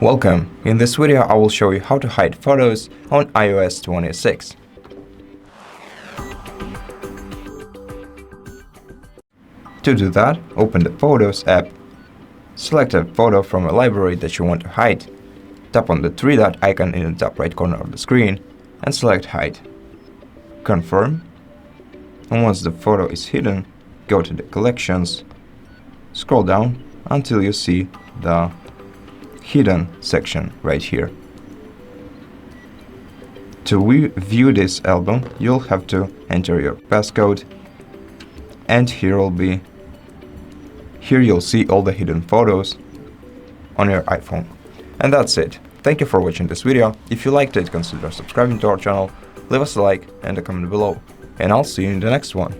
Welcome! In this video I will show you how to hide photos on iOS 26. To do that, open the Photos app, select a photo from a library that you want to hide, tap on the three-dot icon in the top right corner of the screen and select Hide. Confirm, and once the photo is hidden, go to the Collections, scroll down until you see the Hidden section right here. To view this album, you'll have to enter your passcode, and here you'll see all the hidden photos on your iPhone. And that's it. Thank you for watching this video. If you liked it, consider subscribing to our channel, leave us a like and a comment below, and I'll see you in the next one.